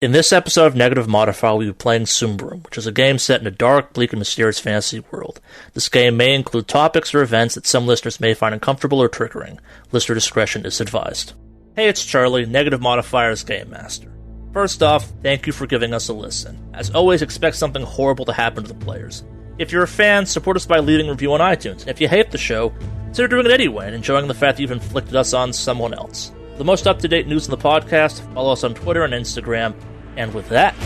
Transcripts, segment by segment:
In this episode of Negative Modifier, we'll be playing Symbaroum, which is a game set in a dark, bleak, and mysterious fantasy world. This game may include topics or events that some listeners may find uncomfortable or triggering. Listener discretion is advised. Hey, it's Charlie, Negative Modifier's Game Master. First off, thank you for giving us a listen. As always, expect something horrible to happen to the players. If you're a fan, support us by leaving a review on iTunes, and if you hate the show, consider doing it anyway and enjoying the fact that you've inflicted us on someone else. For the most up-to-date news in the podcast, follow us on Twitter and Instagram. And with that,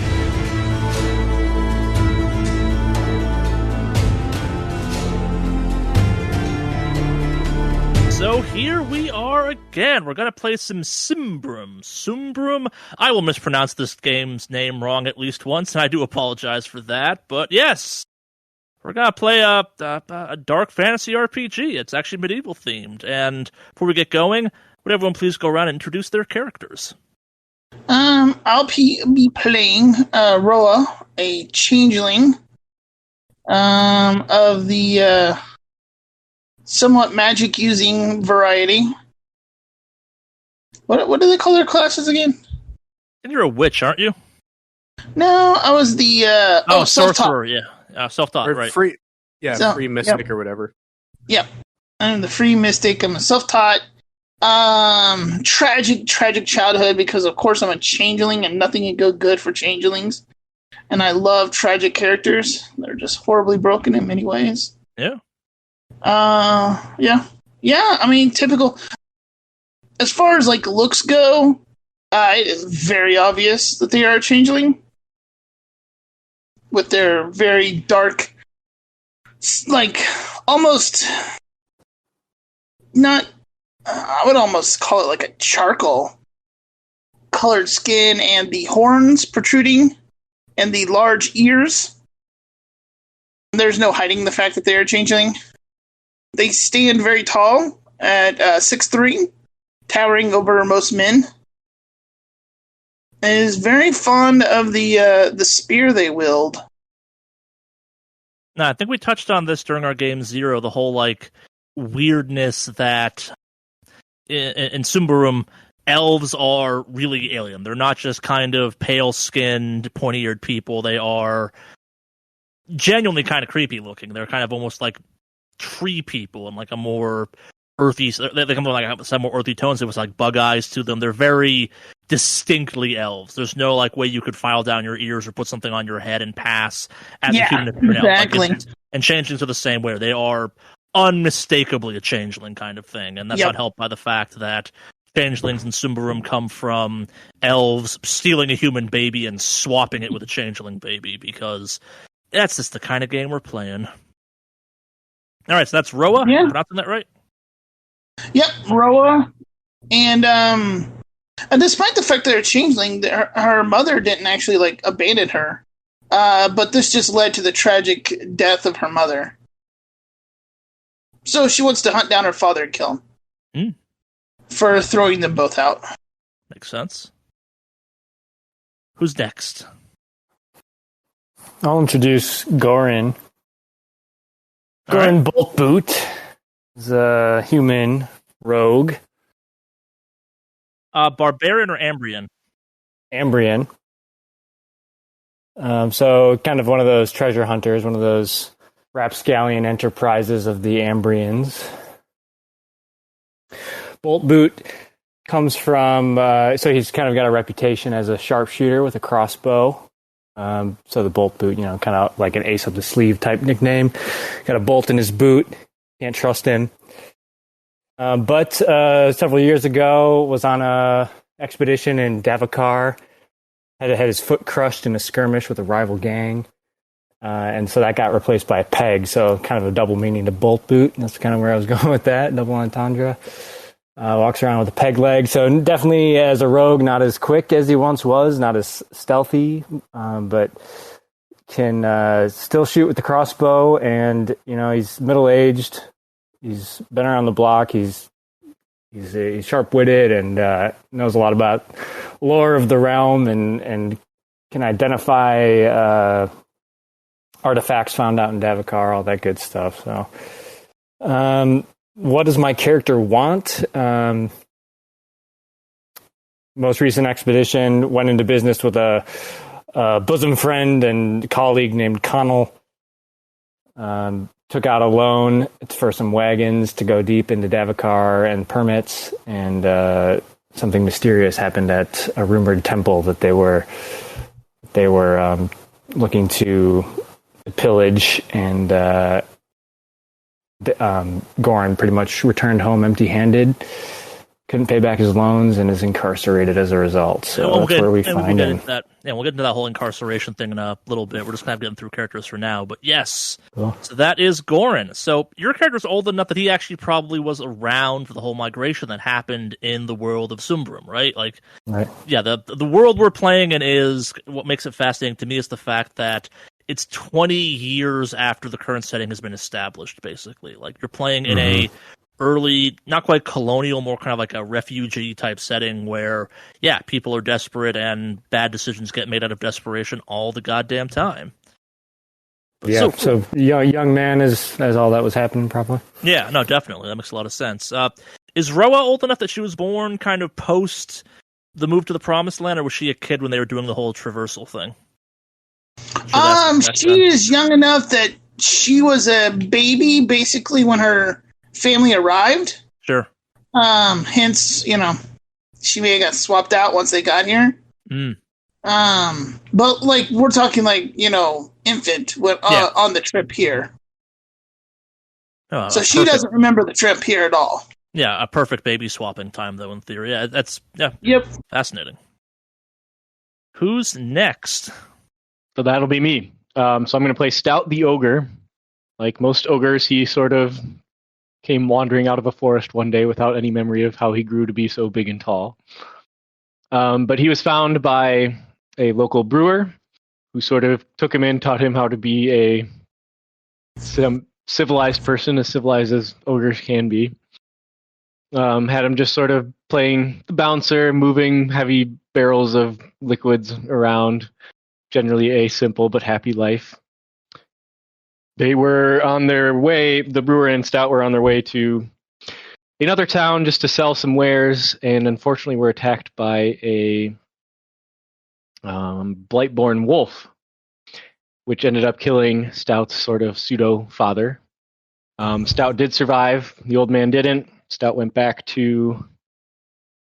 so here we are again. We're going to play some Symbaroum. Symbaroum. I will mispronounce this game's name wrong at least once, and I do apologize for that. But yes, we're going to play a dark fantasy RPG. It's actually medieval themed. And before we get going, would everyone please go around and introduce their characters? I'll be playing Roa, a changeling of the somewhat magic-using variety. What do they call their classes again? And you're a witch, aren't you? No, I was the self-taught. Sorcerer, yeah, self-taught, right? Free mystic, yep. Or whatever. Yep, I'm the free mystic. I'm a self-taught. Tragic childhood, because of course I'm a changeling and nothing can go good for changelings. And I love tragic characters. They're just horribly broken in many ways. Yeah. Yeah. I mean, typical. As far as like looks go, it is very obvious that they are a changeling. With their very dark, like almost not. I would almost call it like a charcoal colored skin and the horns protruding and the large ears. There's no hiding the fact that they are changeling. They stand very tall at 6'3", towering over most men. And is very fond of the spear they wield. No, I think we touched on this during our game 0, the whole like weirdness that in Symbaroum, elves are really alien. They're not just kind of pale-skinned, pointy-eared people. They are genuinely kind of creepy looking. They're kind of almost like tree people and like a more earthy. They come from like some more earthy tones. It was like bug eyes to them. They're very distinctly elves. There's no like way you could file down your ears or put something on your head and pass as a human. Exactly. And changelings are the same way. They are unmistakably a changeling kind of thing, and that's not helped by the fact that changelings in Symbaroum come from elves stealing a human baby and swapping it with a changeling baby, because that's just the kind of game we're playing. Alright, so that's Roa? Yeah. Am I pronouncing that right? Yep, Roa. And despite the fact that they're changeling, her mother didn't actually like abandon her. But this just led to the tragic death of her mother. So she wants to hunt down her father and kill him for throwing them both out. Makes sense. Who's next? I'll introduce Gorin. Gorin Boltboot is a human rogue. Barbarian or Ambrian? Ambrian. So kind of one of those treasure hunters, one of those rapscallion enterprises of the Ambrians. Boltboot comes from, so he's kind of got a reputation as a sharpshooter with a crossbow. So the Boltboot, kind of like an ace up the sleeve type nickname. Got a bolt in his boot. Can't trust him. But several years ago was on a expedition in Davakar. Had his foot crushed in a skirmish with a rival gang. And so that got replaced by a peg, so kind of a double meaning to Boltboot. That's kind of where I was going with that, double entendre. Walks around with a peg leg, so definitely as a rogue, not as quick as he once was, not as stealthy, but can still shoot with the crossbow, and, he's middle-aged, he's been around the block, he's sharp-witted, and knows a lot about lore of the realm, and can identify artifacts found out in Davakar, all that good stuff. So, what does my character want? most recent expedition, went into business with a bosom friend and colleague named Connell. Took out a loan for some wagons to go deep into Davokar and permits, and something mysterious happened at a rumored temple that they were looking to pillage, and Goran pretty much returned home empty-handed. Couldn't pay back his loans and is incarcerated as a result. So that's where we find him. We'll get into that whole incarceration thing in a little bit. We're just kind of getting through characters for now. But yes, cool. So that is Goran. So your character's old enough that he actually probably was around for the whole migration that happened in the world of Symbaroum, right? Like, right. Yeah, the world we're playing in is what makes it fascinating to me is the fact that it's 20 years after the current setting has been established, basically. Like, you're playing in a early, not quite colonial, more kind of like a refugee type setting where, yeah, people are desperate and bad decisions get made out of desperation all the goddamn time. Yeah, so young man as all that was happening, probably. Yeah, no, definitely. That makes a lot of sense. Is Roa old enough that she was born kind of post the move to the Promised Land, or was she a kid when they were doing the whole traversal thing? She is young enough that she was a baby basically when her family arrived. Sure. Hence, she may have got swapped out once they got here. But like we're talking like infant on the trip here. So she doesn't remember the trip here at all. Yeah, a perfect baby swapping time though. In theory, Yep. Fascinating. Who's next? So that'll be me. So I'm going to play Stout the Ogre. Like most ogres, he sort of came wandering out of a forest one day without any memory of how he grew to be so big and tall. But he was found by a local brewer who sort of took him in, taught him how to be a civilized person, as civilized as ogres can be. Had him just sort of playing the bouncer, moving heavy barrels of liquids around, generally a simple but happy life. They were on their way, the brewer and Stout were on their way to another town just to sell some wares, and unfortunately were attacked by a Blightborn wolf, which ended up killing Stout's sort of pseudo-father. Stout did survive, the old man didn't. Stout went back to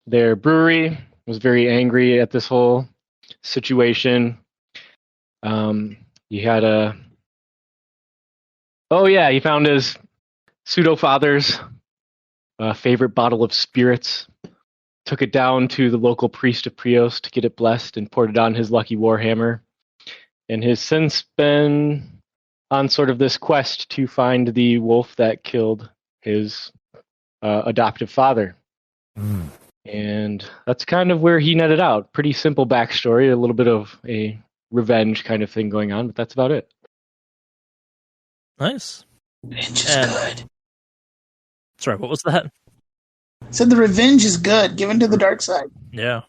their brewery, was very angry at this whole situation. He found his pseudo-father's favorite bottle of spirits, took it down to the local priest of Prios to get it blessed, and poured it on his lucky warhammer, and has since been on sort of this quest to find the wolf that killed his adoptive father. And that's kind of where he netted out. Pretty simple backstory, a little bit of a revenge kind of thing going on, but that's about it. Nice. Revenge is good. Sorry, what was that? Said the revenge is good, given to the dark side. Yeah.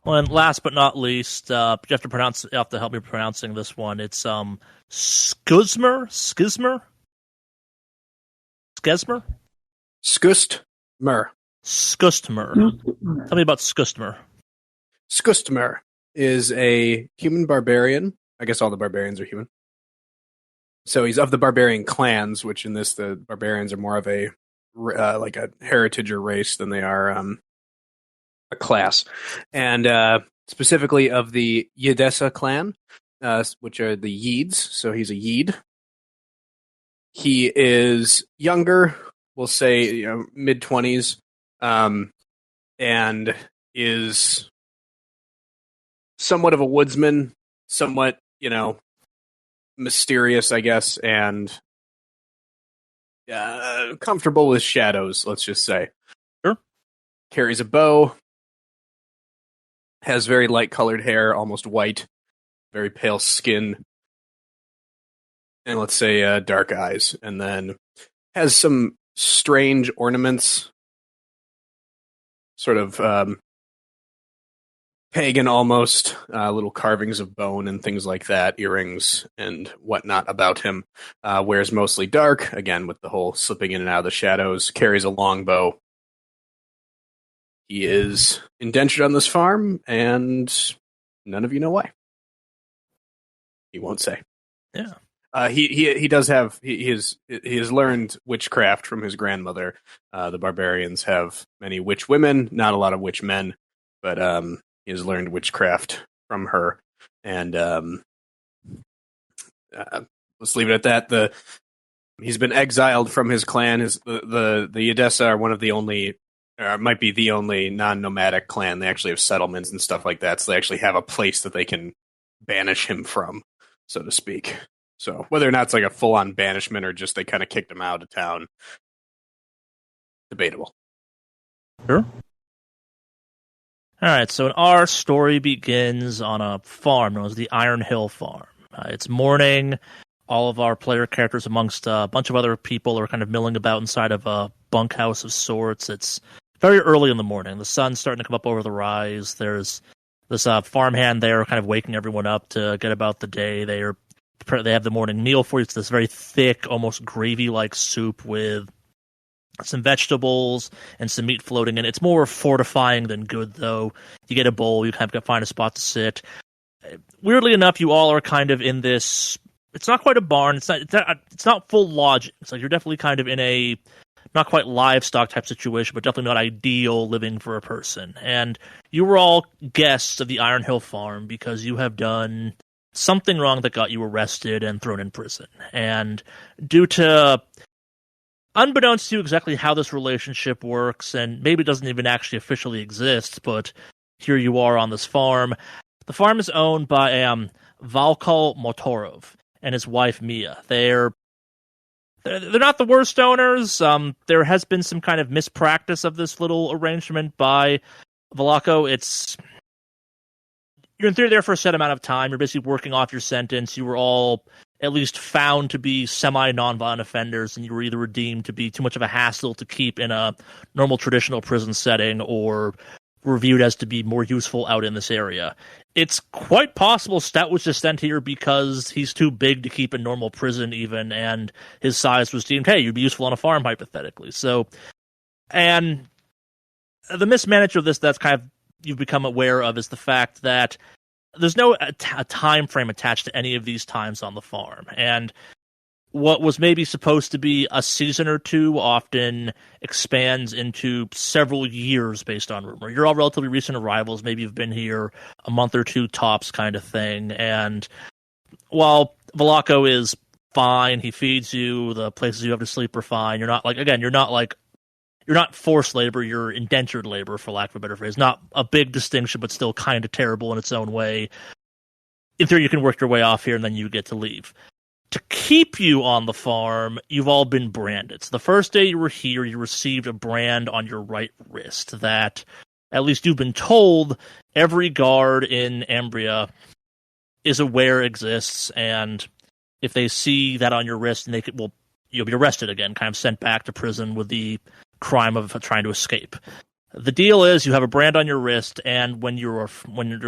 Well, and last but not least, you have to help me pronouncing this one. It's Skuzmer? Skizmer? Skesmer? Skustmer. Skustmer. Tell me about Skustmer. Skustmer is a human barbarian. I guess all the barbarians are human. So he's of the barbarian clans, which in this, the barbarians are more of a like a heritage or race than they are a class. And specifically of the Yedessa clan, which are the Yeeds. So he's a Yeed. He is younger, we'll say mid-20s, and is somewhat of a woodsman, somewhat, mysterious, I guess, and comfortable with shadows, let's just say. Sure. Carries a bow, has very light-colored hair, almost white, very pale skin, and let's say dark eyes, and then has some strange ornaments, sort of pagan almost, little carvings of bone and things like that, earrings and whatnot about him. Wears mostly dark, again with the whole slipping in and out of the shadows, carries a long bow. He is indentured on this farm, and none of you know why. He won't say. Yeah. He does have he has learned witchcraft from his grandmother. The barbarians have many witch women, not a lot of witch men, but he has learned witchcraft from her. And let's leave it at that. He's been exiled from his clan. The Yadessa are one of the only, might be the only non-nomadic clan. They actually have settlements and stuff like that, so they actually have a place that they can banish him from, so to speak. So whether or not it's like a full-on banishment or just they kind of kicked him out of town, debatable. Sure. All right, so our story begins on a farm known as the Iron Hill Farm. It's morning. All of our player characters, amongst a bunch of other people, are kind of milling about inside of a bunkhouse of sorts. It's very early in the morning. The sun's starting to come up over the rise. There's this farmhand there kind of waking everyone up to get about the day. They have the morning meal for you. It's this very thick, almost gravy-like soup with some vegetables and some meat floating in it. It's more fortifying than good, though. You get a bowl, you kind of find a spot to sit. Weirdly enough, you all are kind of in this. It's not quite a barn. It's not full lodging. It's like you're definitely kind of in a not quite livestock type situation, but definitely not ideal living for a person. And you were all guests of the Iron Hill Farm because you have done something wrong that got you arrested and thrown in prison. And due to, unbeknownst to you exactly how this relationship works, and maybe it doesn't even actually officially exist, but here you are on this farm. The farm is owned by Valkal Motorov and his wife Mia. They're not the worst owners. There has been some kind of mispractice of this little arrangement by Valako. You're in theory there for a set amount of time. You're basically working off your sentence. You were all at least found to be semi-nonviolent offenders, and you were either redeemed to be too much of a hassle to keep in a normal traditional prison setting, or reviewed as to be more useful out in this area. It's quite possible Stout was just sent here because he's too big to keep in normal prison even, and his size was deemed, hey, you'd be useful on a farm, hypothetically. So, and the mismanagement of this that's kind of you've become aware of is the fact that there's no a time frame attached to any of these times on the farm. And what was maybe supposed to be a season or two often expands into several years based on rumor. You're all relatively recent arrivals. Maybe you've been here a month or two tops kind of thing. And while Valako is fine, he feeds you, the places you have to sleep are fine. You're not forced labor, you're indentured labor, for lack of a better phrase. Not a big distinction, but still kind of terrible in its own way. In theory, you can work your way off here and then you get to leave. To keep you on the farm, you've all been branded. So the first day you were here, you received a brand on your right wrist that, at least you've been told, every guard in Ambria is aware exists, and if they see that on your wrist, and you'll be arrested again, kind of sent back to prison with the crime of trying to escape. The deal is you have a brand on your wrist, and when your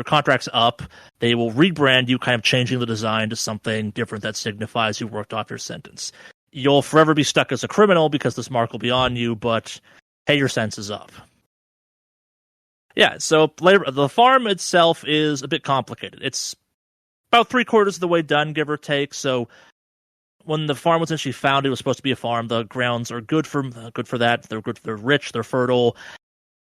contract's up, they will rebrand you, kind of changing the design to something different that signifies you worked off your sentence. You'll forever be stuck as a criminal because this mark will be on you, but hey, your sentence is up. Yeah, so the farm itself is a bit complicated. It's about 3/4 of the way done, give or take, so when the farm was initially founded, it was supposed to be a farm. The grounds are good for that. They're good. They're rich. They're fertile.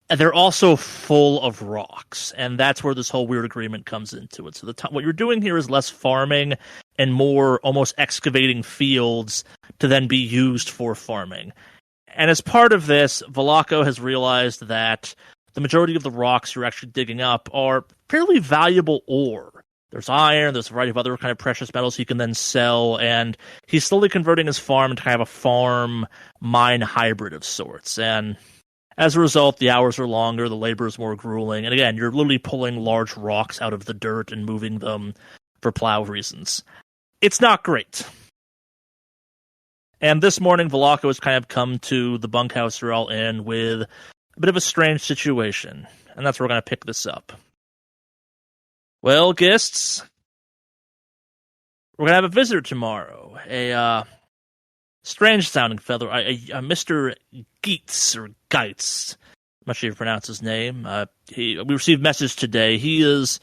And they're also full of rocks, and that's where this whole weird agreement comes into it. So what you're doing here is less farming and more almost excavating fields to then be used for farming. And as part of this, Valako has realized that the majority of the rocks you're actually digging up are fairly valuable ore. There's iron, there's a variety of other kind of precious metals he can then sell, and he's slowly converting his farm into kind of a farm-mine hybrid of sorts. And as a result, the hours are longer, the labor is more grueling, and again, you're literally pulling large rocks out of the dirt and moving them for plow reasons. It's not great. And this morning, Valako has kind of come to the bunkhouse you're all in with a bit of a strange situation, and that's where we're going to pick this up. Well, guests, we're going to have a visitor tomorrow, a strange-sounding fellow, a Mr. Geitz, or Geitz. not sure if you pronounce his name. We received a message today. He is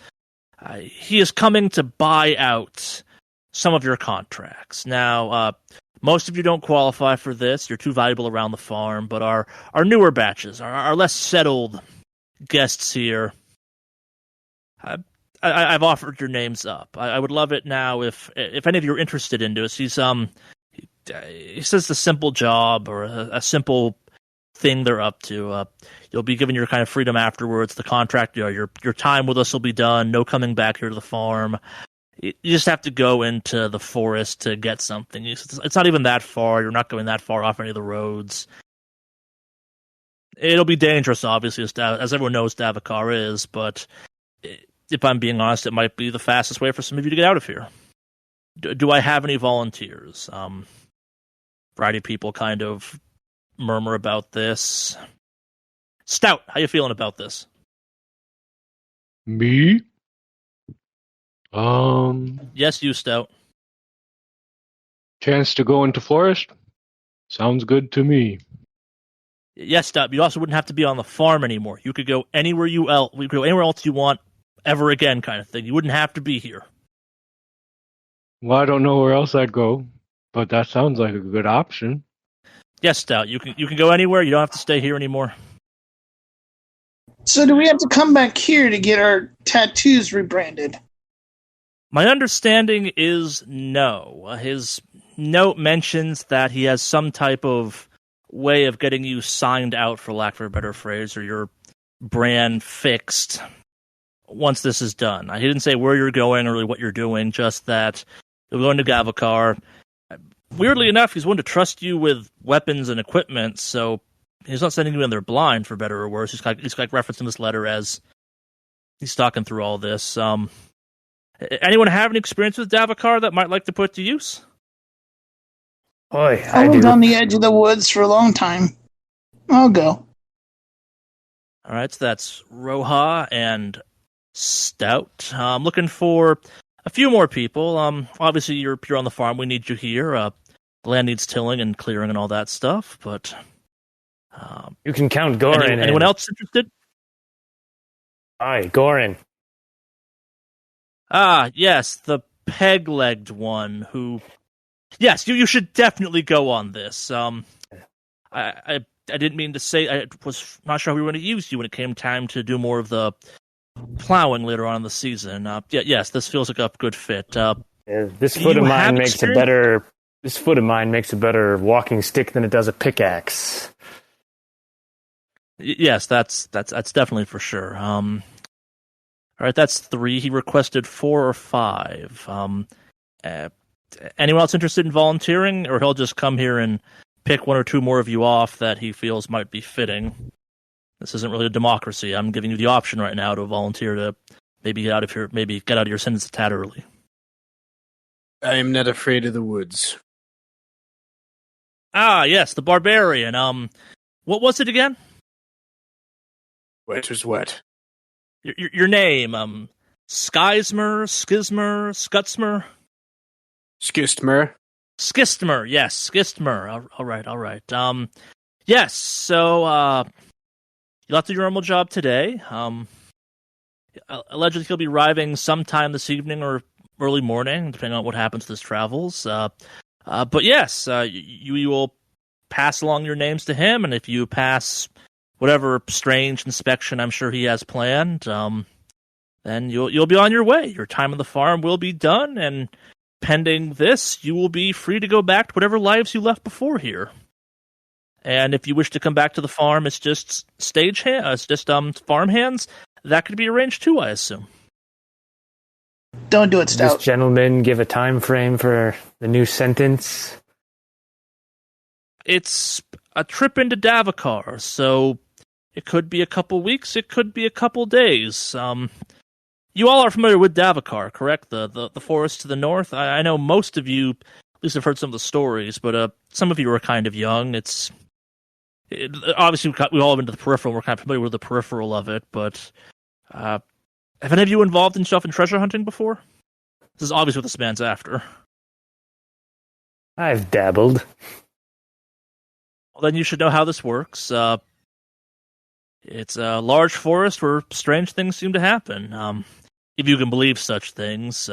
coming to buy out some of your contracts. Now, most of you don't qualify for this. You're too valuable around the farm. But our newer batches, our less settled guests here, I've offered your names up. I would love it now if any of you are interested in this. He says the simple job or a simple thing they're up to. You'll be given your kind of freedom afterwards. The contract, your time with us will be done. No coming back here to the farm. You just have to go into the forest to get something. It's not even that far. You're not going that far off any of the roads. It'll be dangerous, obviously, as everyone knows Davokar is, but if I'm being honest, it might be the fastest way for some of you to get out of here. Do I have any volunteers? Variety of people kind of murmur about this. Stout, how you feeling about this? Me? Yes, you, Stout. Chance to go into forest? Sounds good to me. Yes, Stout. You also wouldn't have to be on the farm anymore. You could go anywhere else you want ever again, kind of thing. You wouldn't have to be here. Well, I don't know where else I'd go, but that sounds like a good option. Yes, Stout. You can go anywhere. You don't have to stay here anymore. So do we have to come back here to get our tattoos rebranded? My understanding is no. His note mentions that he has some type of way of getting you signed out, for lack of a better phrase, or your brand fixed once this is done. He didn't say where you're going or really what you're doing, just that you're going to Davokar. Weirdly enough, he's willing to trust you with weapons and equipment, so he's not sending you in there blind, for better or worse. He's referencing this letter as he's talking through all this. Anyone have any experience with Davokar that might like to put to use? Boy, I lived on the edge of the woods for a long time. I'll go. All right, so that's Roja and Stout. I'm looking for a few more people. Obviously, you're on the farm. We need you here. The land needs tilling and clearing and all that stuff. But you can count Gorin. Anyone else interested? Hi, Gorin. Ah, yes, the peg-legged one who... Yes, you should definitely go on this. I didn't mean to say... I was not sure how we were going to use you when it came time to do more of the plowing later on in the season. Yes, this feels like a good fit. This foot of mine makes a better... This foot of mine makes a better walking stick than it does a pickaxe. Yes, that's definitely for sure. All right, that's 3. He requested 4 or 5. Anyone else interested in volunteering, or he'll just come here and pick 1 or 2 more of you off that he feels might be fitting? This isn't really a democracy. I'm giving you the option right now to volunteer to maybe get out of your sentence a tad early. I am not afraid of the woods. Ah, yes, the barbarian. What was it again? What was what? Your name, Skysmer, Skismer, Skutsmer? Skistmer. Skistmer, yes, Skistmer. All right. Yes, so, you left your normal job today. Allegedly he'll be arriving sometime this evening or early morning, depending on what happens to his travels. But yes, you will pass along your names to him, and if you pass whatever strange inspection I'm sure he has planned, then you'll be on your way. Your time on the farm will be done, and pending this, you will be free to go back to whatever lives you left before here. And if you wish to come back to the farm, it's just farm hands. That could be arranged too, I assume. Don't do it, Does Stout. this gentleman give a time frame for the new sentence? It's a trip into Davokar, so it could be a couple weeks, it could be a couple days. You all are familiar with Davokar, correct? The forest to the north? I know most of you, at least have heard some of the stories, but some of you are kind of young. Obviously, we all have been to the peripheral, we're kind of familiar with the peripheral of it, but have any of you involved in stuff in treasure hunting before? This is obviously what this man's after. I've dabbled. Well, then you should know how this works. It's a large forest where strange things seem to happen. If you can believe such things.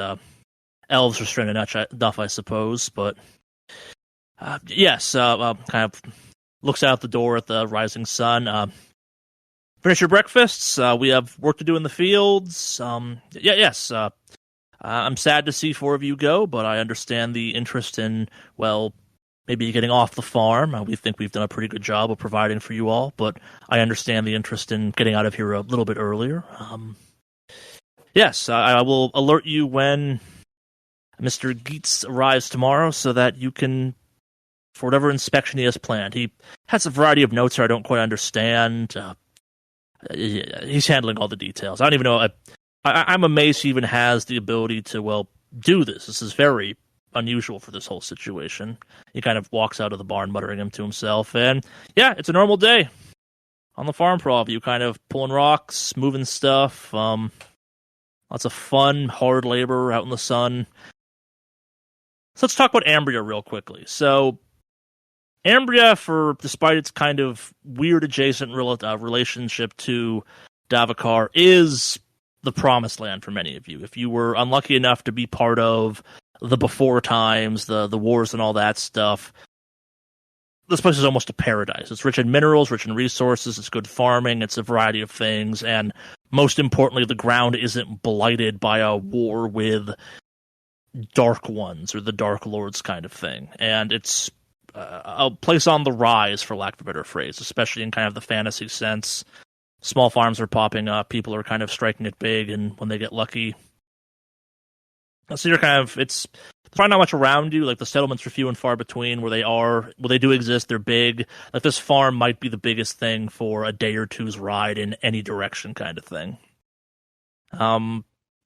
Elves are strange enough, I suppose, but yes, kind of looks out the door at the rising sun. Finish your breakfasts. We have work to do in the fields. Yes. I'm sad to see 4 of you go, but I understand the interest in, well, maybe getting off the farm. We think we've done a pretty good job of providing for you all, but I understand the interest in getting out of here a little bit earlier. Yes, I will alert you when Mr. Geets arrives tomorrow so that you can, for whatever inspection he has planned. He has a variety of notes here I don't quite understand. He's handling all the details. I don't even know. I'm amazed he even has the ability to, well, do this. This is very unusual for this whole situation. He kind of walks out of the barn muttering him to himself. And yeah, it's a normal day on the farm for all of you, kind of pulling rocks, moving stuff. Lots of fun, hard labor out in the sun. So let's talk about Ambria real quickly. So Ambria, despite its kind of weird adjacent relationship to Davokar, is the promised land for many of you. If you were unlucky enough to be part of the before times, the wars and all that stuff, this place is almost a paradise. It's rich in minerals, rich in resources, it's good farming, it's a variety of things, and most importantly, the ground isn't blighted by a war with Dark Ones or the Dark Lords kind of thing. And it's a place on the rise, for lack of a better phrase, especially in kind of the fantasy sense. Small farms are popping up, people are kind of striking it big, and when they get lucky. So you're kind of, it's probably not much around you, like the settlements are few and far between where they do exist, they're big. Like this farm might be the biggest thing for a day or two's ride in any direction kind of thing.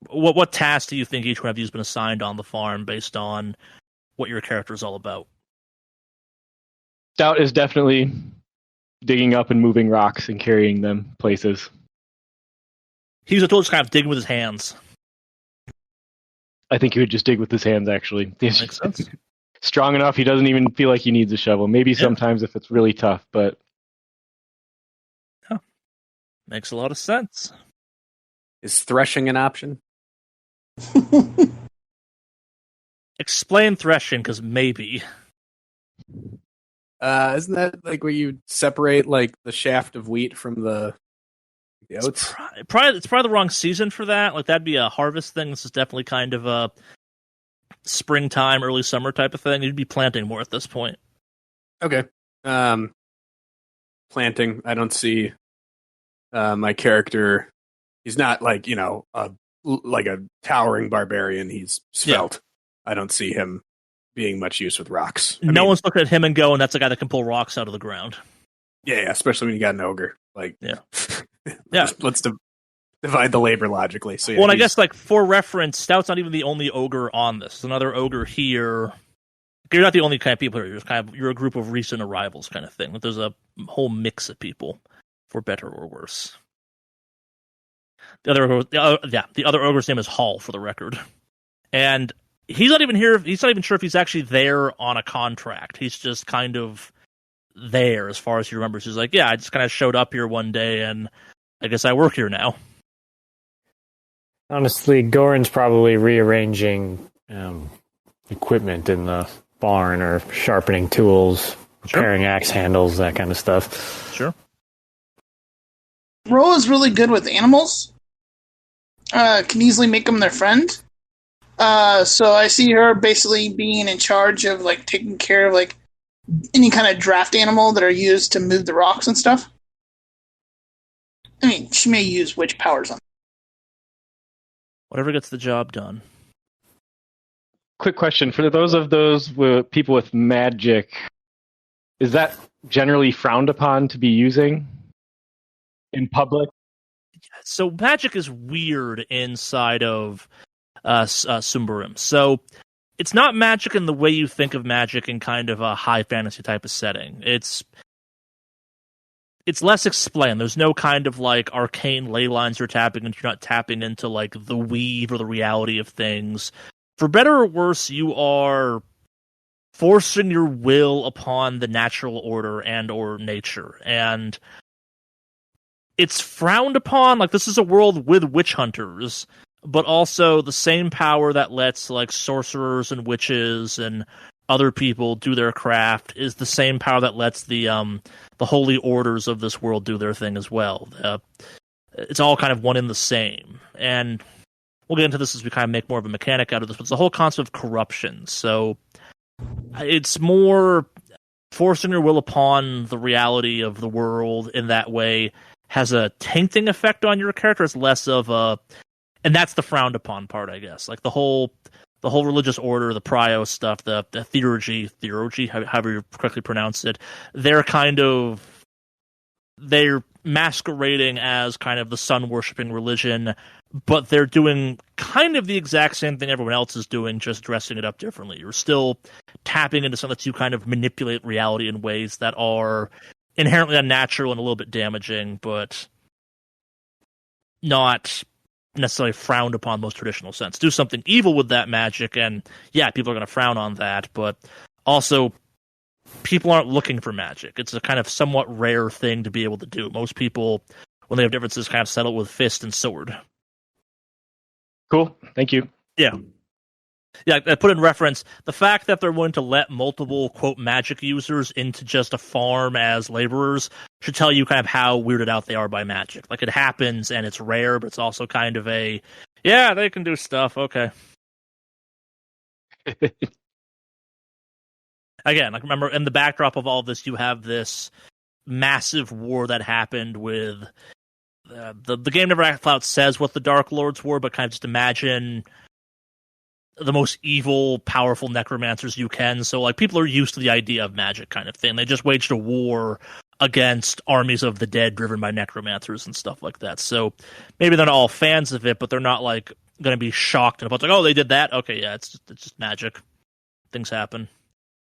What tasks do you think each one of you has been assigned on the farm based on what your character is all about? Stout is definitely digging up and moving rocks and carrying them places. He's a tool just kind of digging with his hands. I think he would just dig with his hands, actually. Makes sense. Strong enough, he doesn't even feel like he needs a shovel. Maybe sometimes if it's really tough, but... Yeah. Makes a lot of sense. Is threshing an option? Explain threshing, because maybe. Isn't that like where you separate like the shaft of wheat from the oats? It's probably the wrong season for that. Like that'd be a harvest thing. This is definitely kind of a springtime, early summer type of thing. You'd be planting more at this point. Okay. Planting. I don't see my character. He's not like, like a towering barbarian. He's svelte. Yeah. I don't see him being much use with rocks. No one's looking at him and going, that's a guy that can pull rocks out of the ground. Yeah, especially when you got an ogre. Like, yeah. let's divide the labor logically. So, yeah, well, and I guess, like, for reference, Stout's not even the only ogre on this. There's another ogre here. You're not the only kind of people here. You're a group of recent arrivals kind of thing. Like, there's a whole mix of people, for better or worse. The other ogre's name is Hall, for the record. And he's not even here. He's not even sure if he's actually there on a contract. He's just kind of there, as far as he remembers. He's like, yeah, I just kind of showed up here one day, and I guess I work here now. Honestly, Goran's probably rearranging equipment in the barn, or sharpening tools, repairing axe handles, that kind of stuff. Sure. Ro is really good with animals. Can easily make them their friend. So I see her basically being in charge of like taking care of like any kind of draft animal that are used to move the rocks and stuff. I mean, she may use witch powers on them. Whatever gets the job done. Quick question. For those people with magic, is that generally frowned upon to be using in public? So magic is weird inside of Symbaroum. So it's not magic in the way you think of magic in kind of a high fantasy type of setting. It's less explained. There's no kind of like arcane ley lines you're tapping into. You're not tapping into like the weave or the reality of things. For better or worse, you are forcing your will upon the natural order and or nature. And it's frowned upon. Like, this is a world with witch hunters, but also the same power that lets like sorcerers and witches and other people do their craft is the same power that lets the holy orders of this world do their thing as well. It's all kind of one in the same. And we'll get into this as we kind of make more of a mechanic out of this, but it's the whole concept of corruption. So it's more forcing your will upon the reality of the world in that way has a tainting effect on your character. It's less of a, and that's the frowned upon part, I guess. Like the whole religious order, the Prio stuff, the theurgy, however you correctly pronounce it, they're masquerading as kind of the sun-worshipping religion, but they're doing kind of the exact same thing everyone else is doing, just dressing it up differently. You're still tapping into something to kind of manipulate reality in ways that are inherently unnatural and a little bit damaging, but not necessarily frowned upon in the most traditional sense. Do something evil with that magic, and yeah, people are going to frown on that, but also people aren't looking for magic. It's a kind of somewhat rare thing to be able to do. Most people, when they have differences, kind of settle with fist and sword. Cool. Thank you. Yeah. Yeah, I put in reference the fact that they're willing to let multiple, quote, magic users into just a farm as laborers should tell you kind of how weirded out they are by magic. Like, it happens and it's rare, but it's also kind of a, yeah, they can do stuff. Okay. Again, like, remember, in the backdrop of all of this, you have this massive war that happened with the game never flat out says what the Dark Lords were, but kind of just imagine the most evil, powerful necromancers you can. So, like, people are used to the idea of magic kind of thing. They just waged a war against armies of the dead driven by necromancers and stuff like that. So maybe they're not all fans of it, but they're not, like, going to be shocked and about, like, oh, they did that? Okay, yeah, it's just magic. Things happen.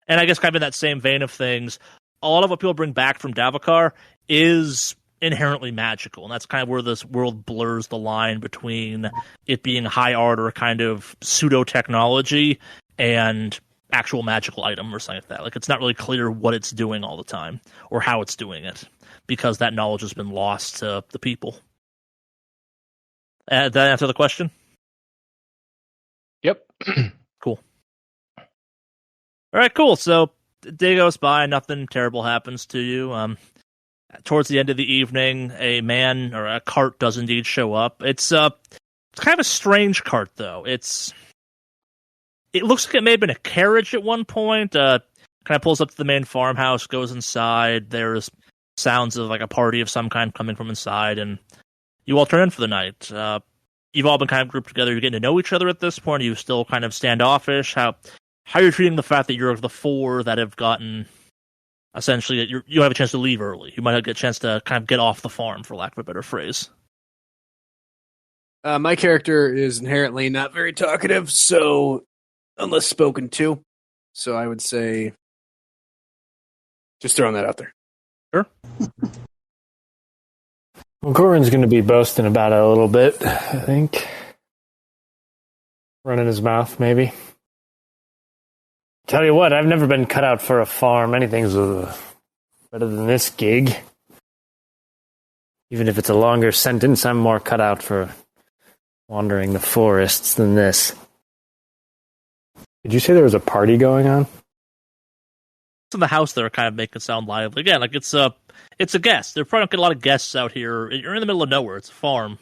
And I guess kind of in that same vein of things, a lot of what people bring back from Davokar is inherently magical, and that's kind of where this world blurs the line between it being high art or kind of pseudo-technology and actual magical item or something like that. Like, it's not really clear what it's doing all the time or how it's doing it, because that knowledge has been lost to the people. Did that answer the question? Yep. Cool. All right, cool. So day goes by, nothing terrible happens to you. Towards the end of the evening, a man or a cart does indeed show up. It's kind of a strange cart, though. It looks like it may have been a carriage at one point. Kind of pulls up to the main farmhouse, goes inside. There's sounds of like a party of some kind coming from inside, and you all turn in for the night. You've all been kind of grouped together. You're getting to know each other at this point. Are you still kind of standoffish? How are you treating the fact that you're the four that have gotten, essentially, you have a chance to leave early? You might get a chance to kind of get off the farm, for lack of a better phrase. My character is inherently not very talkative, so unless spoken to. So I would say, just throwing that out there. Sure. Well, Corin's going to be boasting about it a little bit, I think. Running his mouth, maybe. Tell you what, I've never been cut out for a farm. Anything's better than this gig. Even if it's a longer sentence, I'm more cut out for wandering the forests than this. Did you say there was a party going on? In the house, they're kind of making it sound lively. Again, like it's a guest. They're probably not getting a lot of guests out here. You're in the middle of nowhere. It's a farm.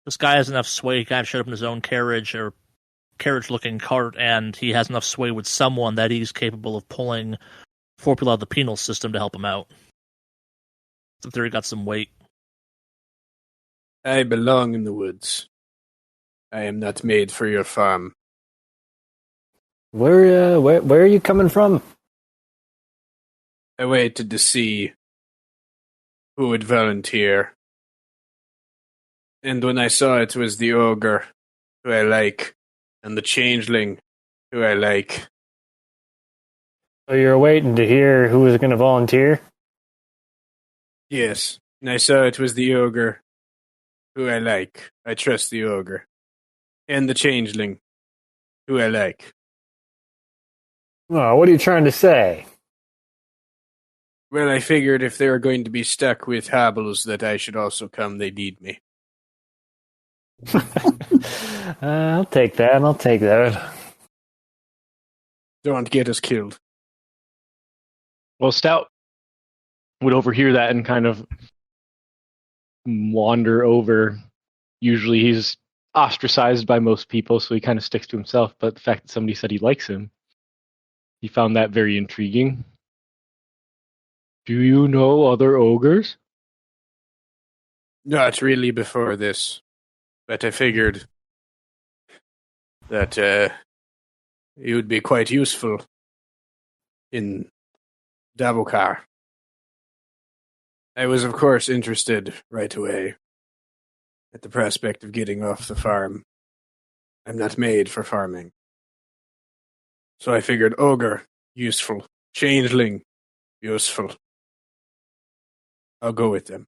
This guy has enough sway. He kind of showed up in his own carriage or carriage-looking cart, and he has enough sway with someone that he's capable of pulling 4 people out of the penal system to help him out. So there, he got some weight. I belong in the woods. I am not made for your farm. Where are you coming from? I waited to see who would volunteer. And when I saw it was the ogre, who I like, and the changeling, who I like. So you're waiting to hear who was going to volunteer? Yes, and I saw it was the ogre, who I like. I trust the ogre. And the changeling, who I like. Oh, what are you trying to say? Well, I figured if they were going to be stuck with hobbles that I should also come, they need me. I'll take that. Don't get us killed. Well, Stout would overhear that and kind of wander over. Usually he's ostracized by most people, so he kind of sticks to himself. But the fact that somebody said he likes him, he found that very intriguing. Do you know other ogres? Not really before this, but I figured that he would be quite useful in Davokar. I was, of course, interested right away at the prospect of getting off the farm. I'm not made for farming. So I figured ogre, useful. Changeling, useful. I'll go with them.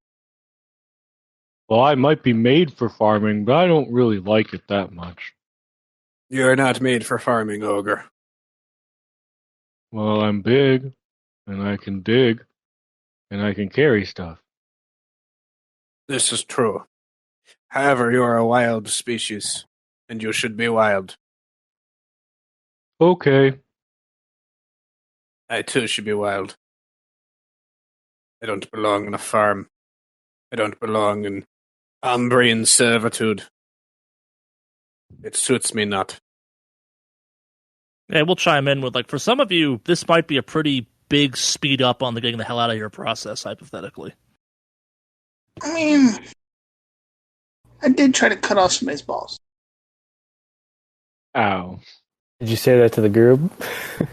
Well, I might be made for farming, but I don't really like it that much. You're not made for farming, ogre. Well, I'm big, and I can dig, and I can carry stuff. This is true. However, you are a wild species, and you should be wild. Okay. I too should be wild. I don't belong on a farm. I don't belong in Umbrian servitude. It suits me not. Yeah, we'll chime in with, like, for some of you, this might be a pretty big speed up on the getting the hell out of here process, hypothetically. I mean, I did try to cut off somebody's balls. Ow. Did you say that to the group?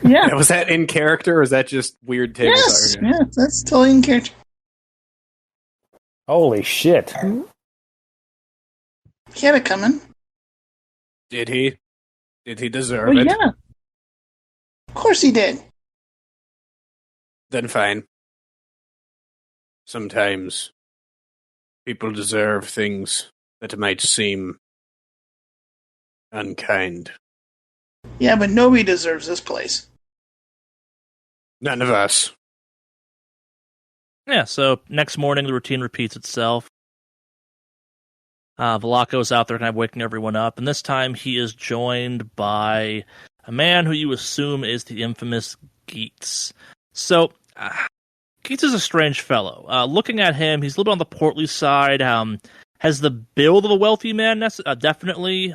Yeah. Was that in character, or is that just weird table Yes. talk? Yeah, that's totally in character. Holy shit. He had it coming. Did he? Did he deserve Well, it? yeah. Of course he did. Then fine. Sometimes people deserve things that might seem unkind. Yeah, but nobody deserves this place. None of us. Yeah, so next morning the routine repeats itself. Velaco's out there kind of waking everyone up, and this time he is joined by a man who you assume is the infamous Geets. So, Geets is a strange fellow. Looking at him, he's a little bit on the portly side, has the build of a wealthy man, definitely.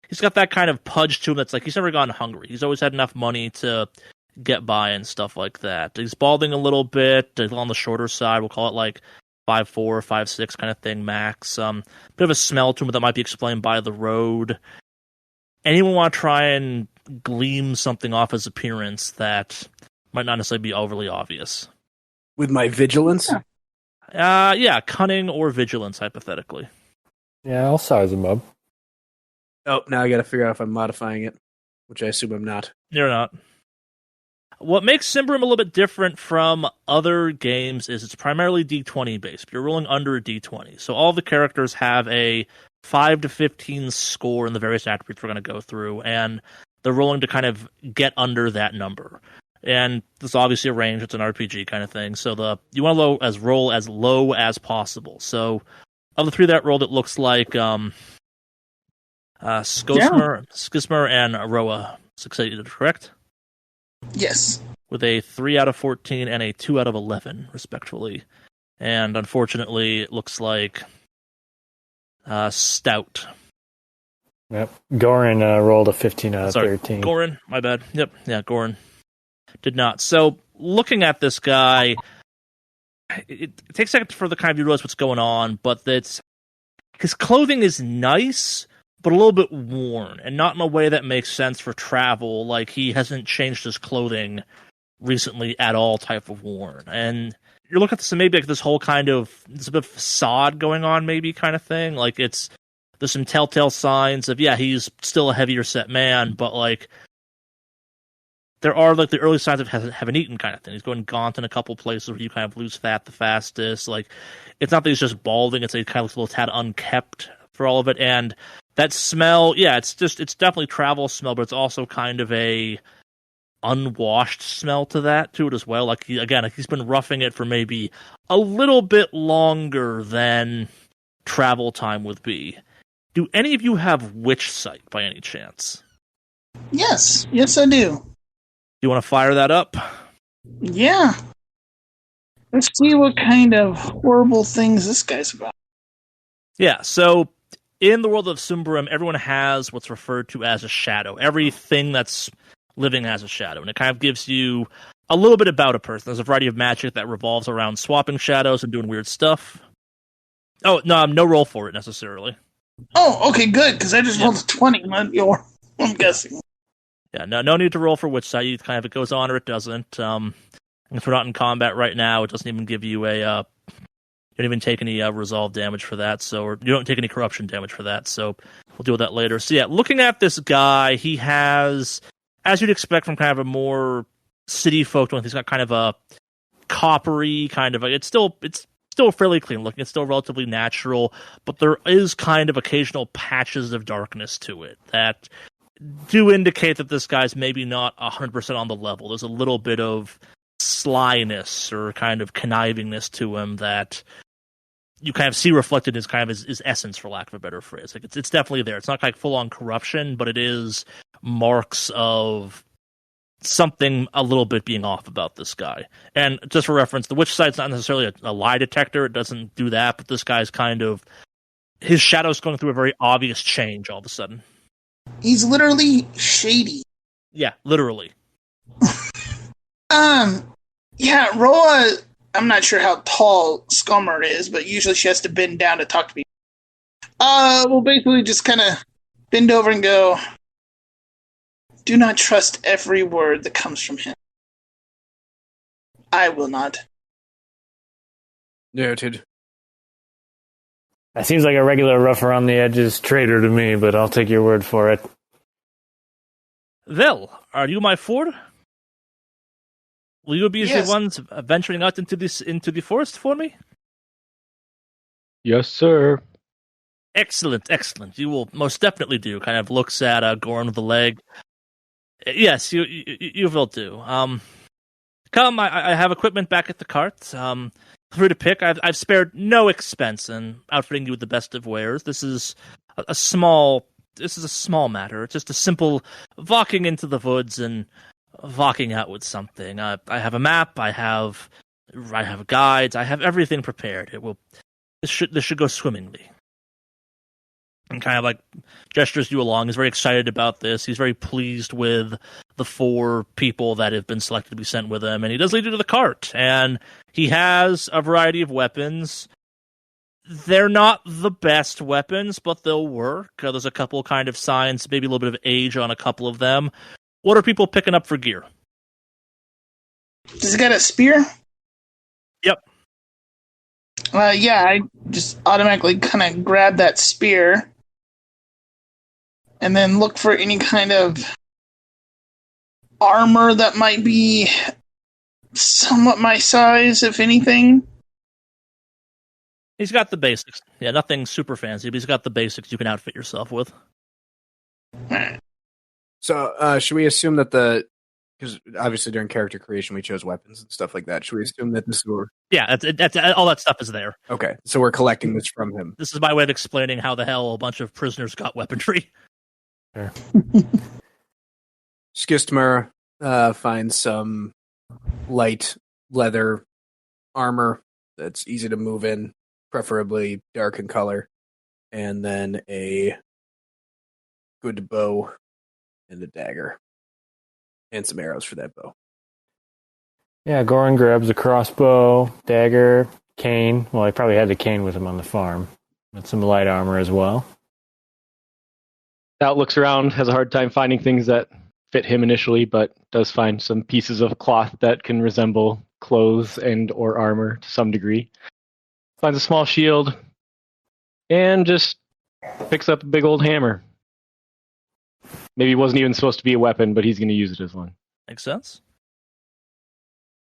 He's got that kind of pudge to him that's like he's never gone hungry. He's always had enough money to get by and stuff like that. He's balding a little bit, on the shorter side. We'll call it like 5'4", 5'6" kind of thing max. Bit of a smell to him that might be explained by the road. Anyone want to try and gleam something off his appearance that might not necessarily be overly obvious? With my vigilance? Yeah, cunning or vigilance, hypothetically. Yeah, I'll size him up. Oh, now I gotta figure out if I'm modifying it, which I assume I'm not. You're not. What makes Symbaroum a little bit different from other games is it's primarily D20 based. You're rolling under a D20. So all the characters have a 5 to 15 score in the various attributes we're going to go through, and they're rolling to kind of get under that number. And there's obviously a range. It's an RPG kind of thing. So you want to roll as low as possible. So of the three that rolled, it looks like Skismer and Aroa succeeded, correct? Yes. With a 3 out of 14 and a 2 out of 11, respectively. And unfortunately, it looks like Stout. Yep. Goran rolled a 15 out of 13. Goran, my bad. Yep, yeah, Goran did not. So, looking at this guy, it takes a second for the kind of you realize what's going on, but his clothing is nice, but a little bit worn, and not in a way that makes sense for travel. Like, he hasn't changed his clothing recently at all type of worn. And you're looking at this, maybe like this whole kind of, there's a bit of facade going on, maybe kind of thing. Like, there's some telltale signs of, yeah, he's still a heavier set man, but like, there are like the early signs of haven't eaten kind of thing. He's going gaunt in a couple places where you kind of lose fat the fastest. Like, it's not that he's just balding, it's that he kind of looks a little tad unkept for all of it. And that smell, yeah, it's definitely travel smell, but it's also kind of unwashed smell to it as well. Like he's been roughing it for maybe a little bit longer than travel time would be. Do any of you have witch sight by any chance? Yes, I do. You want to fire that up? Yeah. Let's see what kind of horrible things this guy's about. Yeah, so in the world of Symbaroum, everyone has what's referred to as a shadow. Everything that's living has a shadow, and it kind of gives you a little bit about a person. There's a variety of magic that revolves around swapping shadows and doing weird stuff. Oh, no, no roll for it necessarily. Oh, okay, good, because I just rolled a 20. I'm guessing. Yeah, no need to roll for which side. It goes on or it doesn't. If we're not in combat right now, it doesn't even give you a... you don't even take any resolve damage for that, or you don't take any corruption damage for that, so we'll deal with that later. So yeah, looking at this guy, he has, as you'd expect from kind of a more city folk one, he's got kind of a coppery kind of... It's still fairly clean looking. It's still relatively natural, but there is kind of occasional patches of darkness to it that do indicate that this guy's maybe not 100% on the level. There's a little bit of slyness or kind of connivingness to him that you kind of see reflected in his essence, for lack of a better phrase. Like it's definitely there. It's not like full on corruption, but it is marks of something a little bit being off about this guy. And just for reference, the witch sight's not necessarily a lie detector. It doesn't do that, but this guy's his shadow's going through a very obvious change all of a sudden. He's literally shady. Yeah, literally. Yeah, Roa, I'm not sure how tall Scummer is, but usually she has to bend down to talk to people. We'll basically just kind of bend over and go, do not trust every word that comes from him. I will not. Noted. That seems like a regular rough around the edges trader to me, but I'll take your word for it. Well, are you my Ford? Will you be Yes. the ones venturing out into the forest for me? Yes, sir. Excellent. You will most definitely do. Kind of looks at Goran with the leg. Yes, you will do. Come, I have equipment back at the cart. Feel free to pick. I've spared no expense in outfitting you with the best of wares. This is a small matter. It's just a simple walking into the woods and walking out with something. I have a map. I have guides. I have everything prepared. This should go swimmingly. And kind of like gestures you along. He's very excited about this. He's very pleased with the 4 people that have been selected to be sent with him. And he does lead you to the cart. And he has a variety of weapons. They're not the best weapons, but they'll work. There's a couple kind of signs, maybe a little bit of age on a couple of them. What are people picking up for gear? Does he got a spear? Yep. Yeah, I just automatically kind of grab that spear and then look for any kind of armor that might be somewhat my size, if anything. He's got the basics. Yeah, nothing super fancy, but he's got the basics you can outfit yourself with. So, should we assume that because obviously during character creation we chose weapons and stuff like that. Should we assume that this is Yeah, that's all that stuff is there. okay? So we're collecting this from him. This is my way of explaining how the hell a bunch of prisoners got weaponry. Sure. Skistmer finds some light leather armor that's easy to move in, preferably dark in color, and then a good bow and a dagger, and some arrows for that bow. Yeah, Goran grabs a crossbow, dagger, cane. Well, he probably had the cane with him on the farm. And some light armor as well. Stout looks around, has a hard time finding things that fit him initially, but does find some pieces of cloth that can resemble clothes and or armor to some degree. Finds a small shield, and just picks up a big old hammer. Maybe it wasn't even supposed to be a weapon, but he's going to use it as one. Makes sense.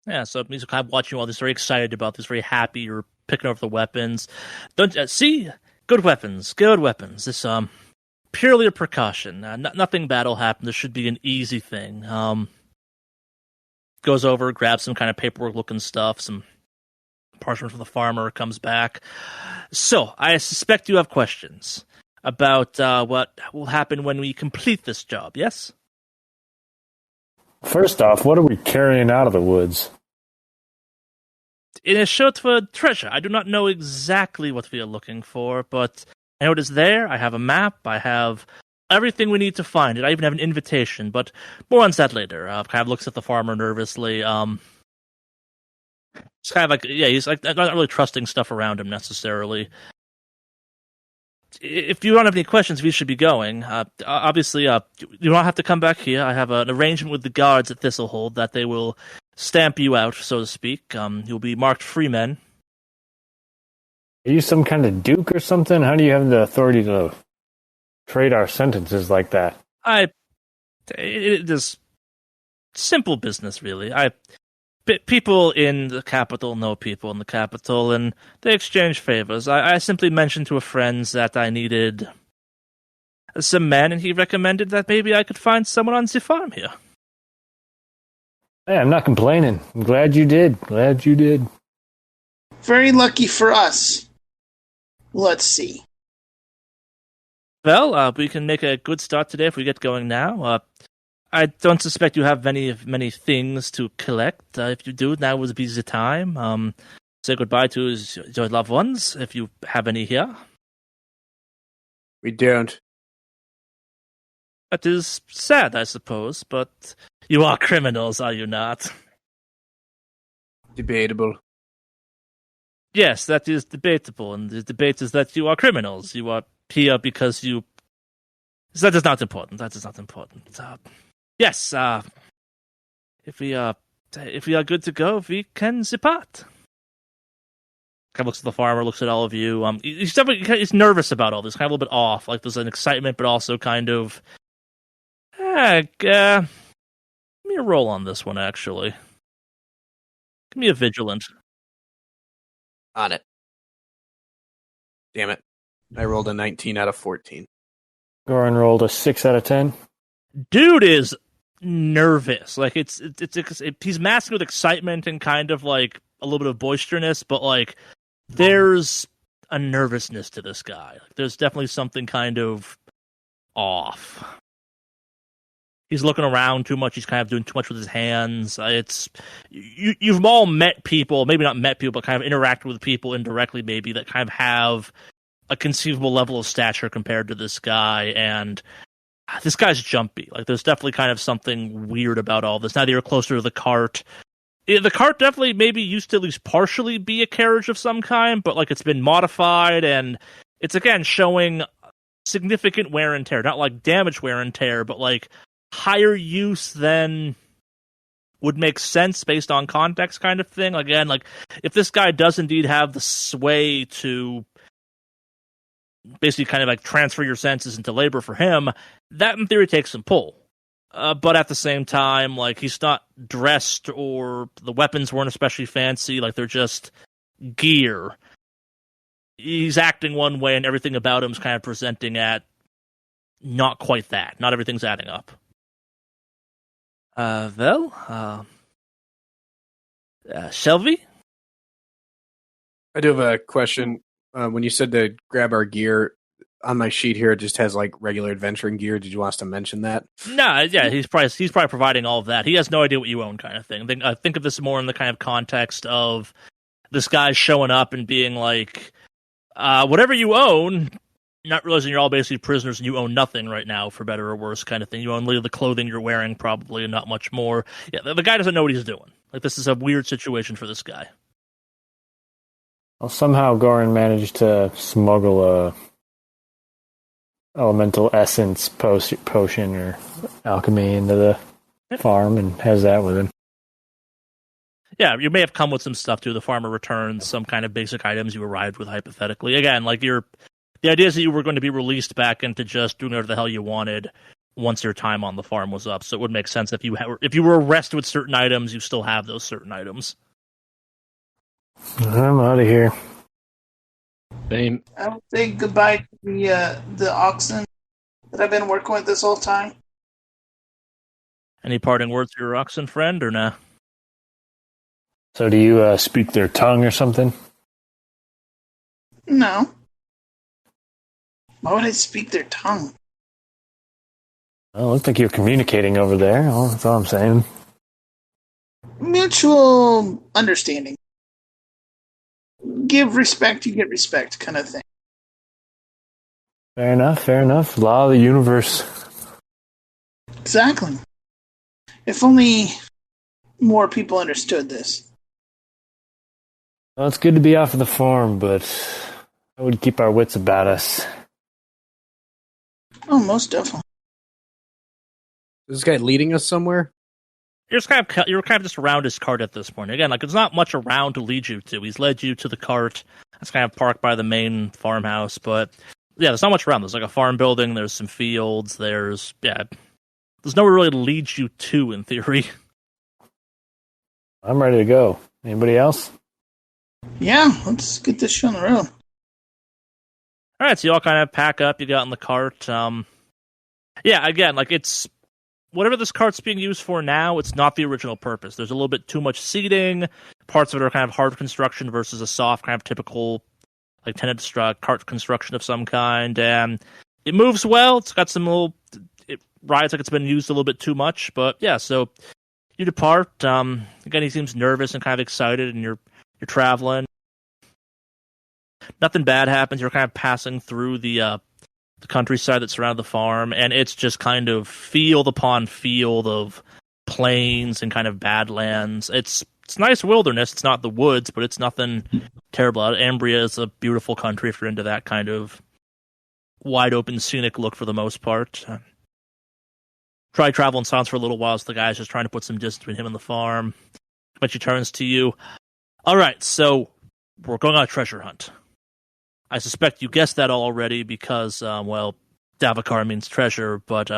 Yeah, so he's kind of watching all this, very excited about this, very happy. You're picking over the weapons. Don't see good weapons. This purely a precaution. Nothing bad will happen. This should be an easy thing. goes over, grabs some kind of paperwork-looking stuff, some parchment from the farmer, comes back. So, I suspect you have questions about what will happen when we complete this job, yes? First off, what are we carrying out of the woods? In a search for treasure. I do not know exactly what we are looking for, but I know it is there. I have a map. I have everything we need to find it. I even have an invitation, but more on that later. Kind of looks at the farmer nervously. It's kind of like, yeah, he's like not really trusting stuff around him necessarily. If you don't have any questions, we should be going. Obviously, you don't have to come back here. I have an arrangement with the guards at Thistlehold that they will stamp you out, so to speak. You'll be marked free men. Are you some kind of duke or something? How do you have the authority to trade our sentences like that? It is simple business, really. People in the capital know people in the capital, and they exchange favors. I simply mentioned to a friend that I needed some men, and he recommended that maybe I could find someone on the farm here. Hey, I'm not complaining. I'm glad you did. Very lucky for us. Let's see. Well, we can make a good start today if we get going now. I don't suspect you have many things to collect. If you do, now would be the time. Say goodbye to your loved ones, if you have any here. We don't. That is sad, I suppose, but you are criminals, are you not? Debatable. Yes, that is debatable, and the debate is that you are criminals. You are here because you... That is not important. Yes, if we are good to go, we can depart. Kind of looks at the farmer, looks at all of you. He's nervous about all this, kind of a little bit off. Like there's an excitement, but also kind of... give me a roll on this one, actually. Give me a vigilant. On it. Damn it. I rolled a 19 out of 14. Goran rolled a 6 out of 10. Dude is nervous. Like it's he's masking with excitement and kind of like a little bit of boisterousness, but like there's a nervousness to this guy. Like, there's definitely something kind of off. He's looking around too much. He's kind of doing too much with his hands. You've all met people, maybe not met people, but kind of interacted with people indirectly, maybe that kind of have a conceivable level of stature compared to this guy, and this guy's jumpy. Like, there's definitely kind of something weird about all this. Now that you're closer to the cart, the cart definitely maybe used to at least partially be a carriage of some kind, but like it's been modified, and it's again showing significant wear and tear. Not like damage wear and tear, but like higher use than would make sense based on context kind of thing. Again, like if this guy does indeed have the sway to basically kind of like transfer your senses into labor for him, that in theory takes some pull. But at the same time, like he's not dressed or the weapons weren't especially fancy. Like they're just gear. He's acting one way and everything about him is kind of presenting at not quite that. Not everything's adding up. Shall we? I do have a question. When you said to grab our gear, on my sheet here, it just has like regular adventuring gear. Did you want us to mention that? No, yeah, he's probably providing all of that. He has no idea what you own, kind of thing. Think of this more in the kind of context of this guy showing up and being like, whatever you own, not realizing you're all basically prisoners and you own nothing right now, for better or worse, kind of thing. You own only the clothing you're wearing, probably, and not much more. Yeah, the guy doesn't know what he's doing. Like, this is a weird situation for this guy. Well, somehow Goran managed to smuggle a elemental essence potion or alchemy into the farm and has that with him. Yeah, you may have come with some stuff too. The farmer returns some kind of basic items you arrived with, hypothetically. Again, like the idea is that you were going to be released back into just doing whatever the hell you wanted once your time on the farm was up. So it would make sense if you were arrested with certain items, you still have those certain items. I'm out of here. Same. I'll say goodbye to the oxen that I've been working with this whole time. Any parting words for your oxen friend, or nah? So do you speak their tongue or something? No. Why would I speak their tongue? Well, it looks like you're communicating over there. Well, that's all I'm saying. Mutual understanding. Give respect, you get respect, kind of thing. Fair enough, fair enough. Law of the universe. Exactly. If only more people understood this. Well, it's good to be off of the farm, but I would keep our wits about us. Oh, most definitely. Is this guy leading us somewhere? You're kind of just around his cart at this point. Again, like, there's not much around to lead you to. He's led you to the cart. It's kind of parked by the main farmhouse, but yeah, there's not much around. There's like a farm building. There's some fields. There's nowhere really to lead you to, in theory. I'm ready to go. Anybody else? Yeah, let's get this show on the road. All right, so you all kind of pack up. You got in the cart. Again, like, it's whatever this cart's being used for now, it's not the original purpose. There's a little bit too much seating. Parts of it are kind of hard construction versus a soft, kind of typical, like, tenant cart construction of some kind. And it moves well. It's got some it rides like it's been used a little bit too much. But yeah, so you depart. Again, he seems nervous and kind of excited, and you're traveling. Nothing bad happens. You're kind of passing through the countryside that surrounded the farm, and it's just kind of field upon field of plains and kind of badlands. It's nice wilderness. It's not the woods, but it's nothing terrible. Ambria is a beautiful country if you're into that kind of wide open scenic look for the most part. Try travel in silence for a little while, so the guy's just trying to put some distance between him and the farm. But she turns to you. All right, so we're going on a treasure hunt. I suspect you guessed that already because, Davakar means treasure, but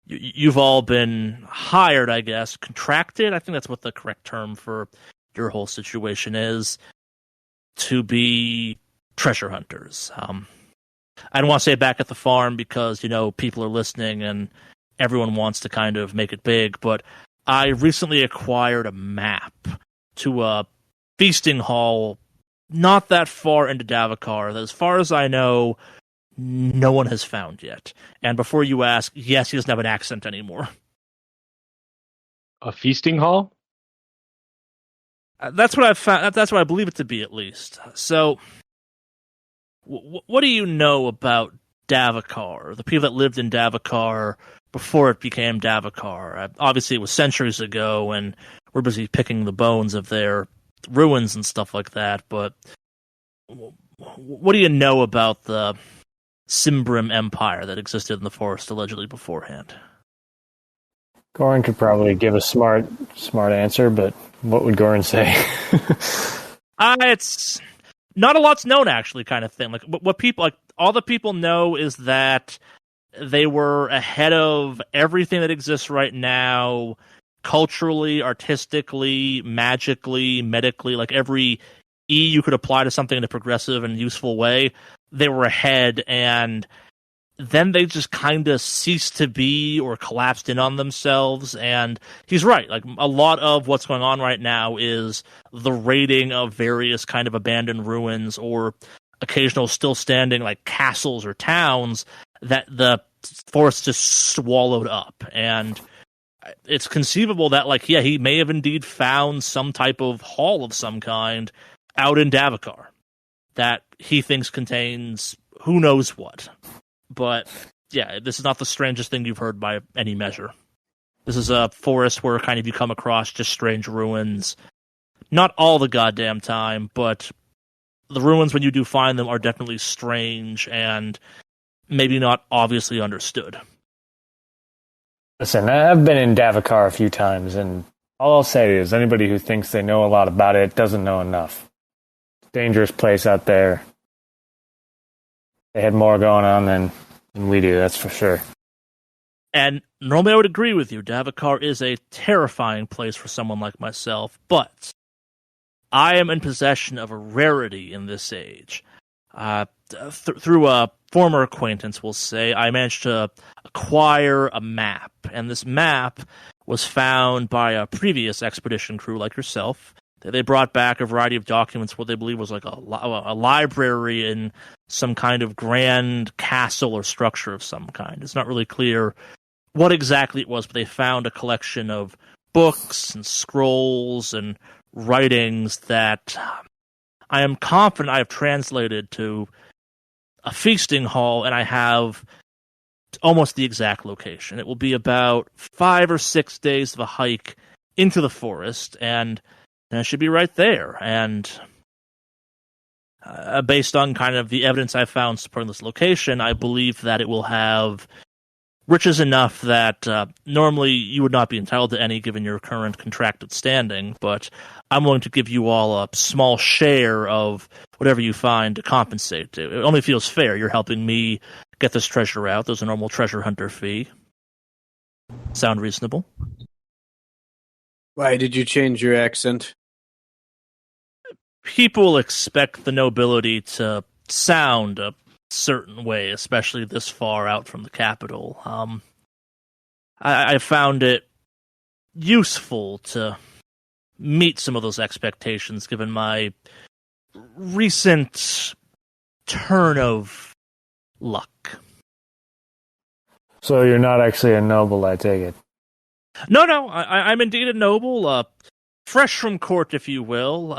you've all been hired, I guess, contracted. I think that's what the correct term for your whole situation is, to be treasure hunters. I don't want to say it back at the farm because, people are listening and everyone wants to kind of make it big, but I recently acquired a map to a feasting hall not that far into Davakar that, as far as I know, no one has found yet. And before you ask, yes, he doesn't have an accent anymore. A feasting hall? That's what I've found. That's what I believe it to be, at least. So, what do you know about Davakar? The people that lived in Davakar before it became Davakar. Obviously, it was centuries ago, and we're busy picking the bones of their ruins and stuff like that. But what do you know about the Symbaroum Empire that existed in the forest allegedly beforehand? Goran could probably give a smart answer, but what would Goran say? It's not a lot's known, actually, kind of thing. Like, what people, like, all the people know is that they were ahead of everything that exists right now, culturally, artistically, magically, medically, like every E you could apply to something in a progressive and useful way, they were ahead, and then they just kind of ceased to be or collapsed in on themselves. And he's right. Like, a lot of what's going on right now is the raiding of various kind of abandoned ruins or occasional still standing, like, castles or towns that the forest just swallowed up. And it's conceivable that, like, yeah, he may have indeed found some type of hall of some kind out in Davakar that he thinks contains who knows what. But, yeah, this is not the strangest thing you've heard by any measure. This is a forest where kind of you come across just strange ruins. Not all the goddamn time, but the ruins, when you do find them, are definitely strange and maybe not obviously understood. Listen, I've been in Davakar a few times, and all I'll say is anybody who thinks they know a lot about it doesn't know enough. Dangerous place out there. They had more going on than we do, that's for sure. And normally I would agree with you. Davakar is a terrifying place for someone like myself, but I am in possession of a rarity in this age. Through a former acquaintance, we'll say, I managed to acquire a map, and this map was found by a previous expedition crew like yourself. They brought back a variety of documents what they believe was like a library in some kind of grand castle or structure of some kind. It's not really clear what exactly it was, but they found a collection of books and scrolls and writings that I am confident I have translated to a feasting hall, and I have almost the exact location. It will be about 5 or 6 days of a hike into the forest, and it should be right there. And based on kind of the evidence I found supporting this location, I believe that it will have riches enough that normally you would not be entitled to any given your current contracted standing, but I'm willing to give you all a small share of whatever you find to compensate. It only feels fair. You're helping me get this treasure out. There's a normal treasure hunter fee. Sound reasonable? Why did you change your accent? People expect the nobility to sound a certain way, especially this far out from the capital. I found it useful to meet some of those expectations given my recent turn of luck. So you're not actually a noble, I take it. No, I'm indeed a noble, fresh from court, if you will.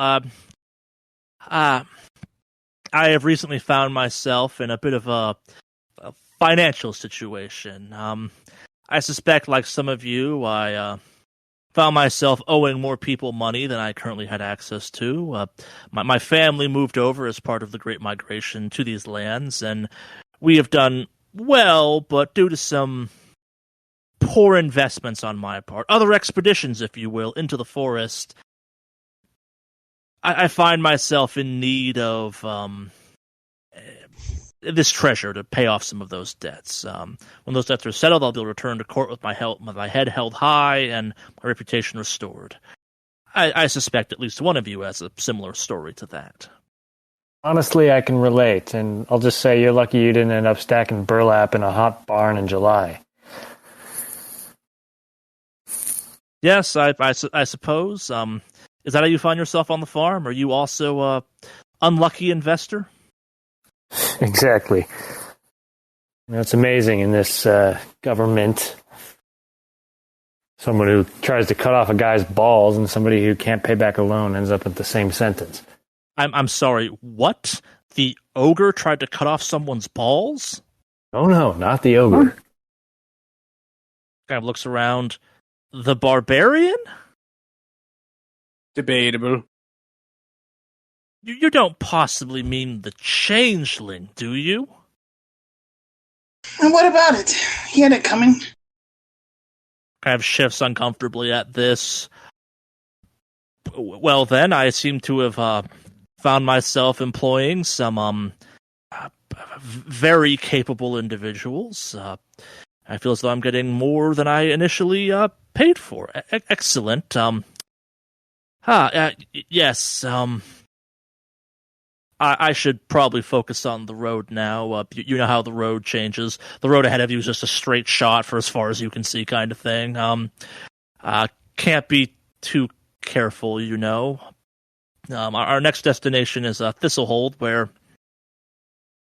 I have recently found myself in a bit of a financial situation. I suspect, like some of you, I found myself owing more people money than I currently had access to. My family moved over as part of the Great Migration to these lands, and we have done well, but due to some poor investments on my part, other expeditions, if you will, into the forest, I find myself in need of this treasure to pay off some of those debts. When those debts are settled, I'll be able to return to court with my head held high and my reputation restored. I suspect at least one of you has a similar story to that. Honestly, I can relate, and I'll just say you're lucky you didn't end up stacking burlap in a hot barn in July. Yes, I suppose. Is that how you find yourself on the farm? Are you also a unlucky investor? Exactly. It's amazing in this government. Someone who tries to cut off a guy's balls and somebody who can't pay back a loan ends up with the same sentence. I'm sorry, what? The ogre tried to cut off someone's balls? Oh no, not the ogre. Kind of looks around. The barbarian? Debatable. You don't possibly mean the changeling, do you? And what about it? He had it coming. Kind of shifts uncomfortably at this. Well, then, I seem to have found myself employing some very capable individuals. I feel as though I'm getting more than I initially paid for. Excellent. Yes. I should probably focus on the road now. You know how the road changes. The road ahead of you is just a straight shot for as far as you can see, kind of thing. Can't be too careful, you know. Our next destination is Thistlehold, where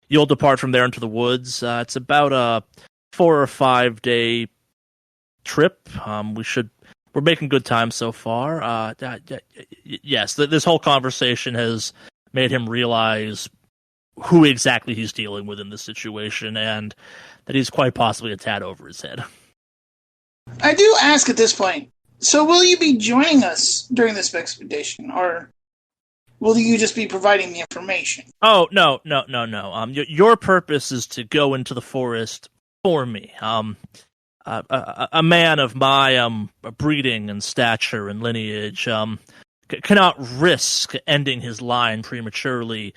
you'll depart from there into the woods. It's about a 4 or 5 day trip. We're making good time so far. Yes, this whole conversation has made him realize who exactly he's dealing with in this situation, and that he's quite possibly a tad over his head. I do ask at this point, so will you be joining us during this expedition, or will you just be providing the information? Oh, no. Your purpose is to go into the forest for me. A man of my breeding and stature and lineage cannot risk ending his line prematurely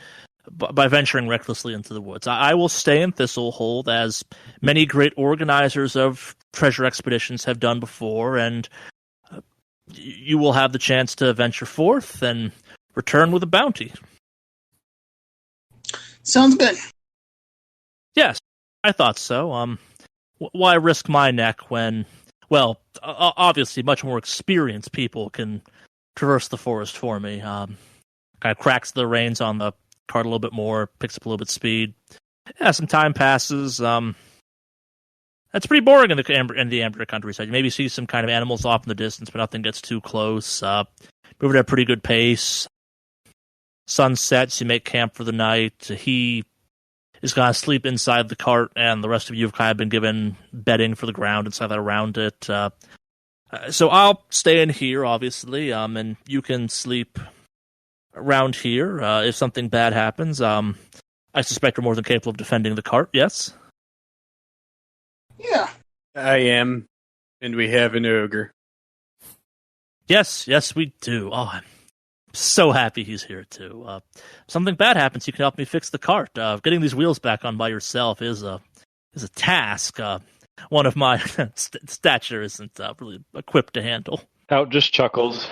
by venturing recklessly into the woods. I will stay in Thistlehold, as many great organizers of treasure expeditions have done before, and you will have the chance to venture forth and return with a bounty. Sounds good. Yes, I thought so. Why risk my neck when, well, obviously much more experienced people can traverse the forest for me. Kind of cracks the reins on the cart a little bit more, picks up a little bit of speed. Yeah, some time passes. It's pretty boring in the Amber countryside. You maybe see some kind of animals off in the distance, but nothing gets too close. Moving at a pretty good pace. Sun sets, you make camp for the night. He is going to sleep inside the cart, and the rest of you have kind of been given bedding for the ground inside that around it. So I'll stay in here, obviously, and you can sleep around here. If something bad happens, I suspect you're more than capable of defending the cart, yes? Yeah. I am, and we have an ogre. Yes, we do. Oh, I'm so happy he's here, too. If something bad happens, you can help me fix the cart. Getting these wheels back on by yourself is a task. One of my stature isn't really equipped to handle. Out just chuckles.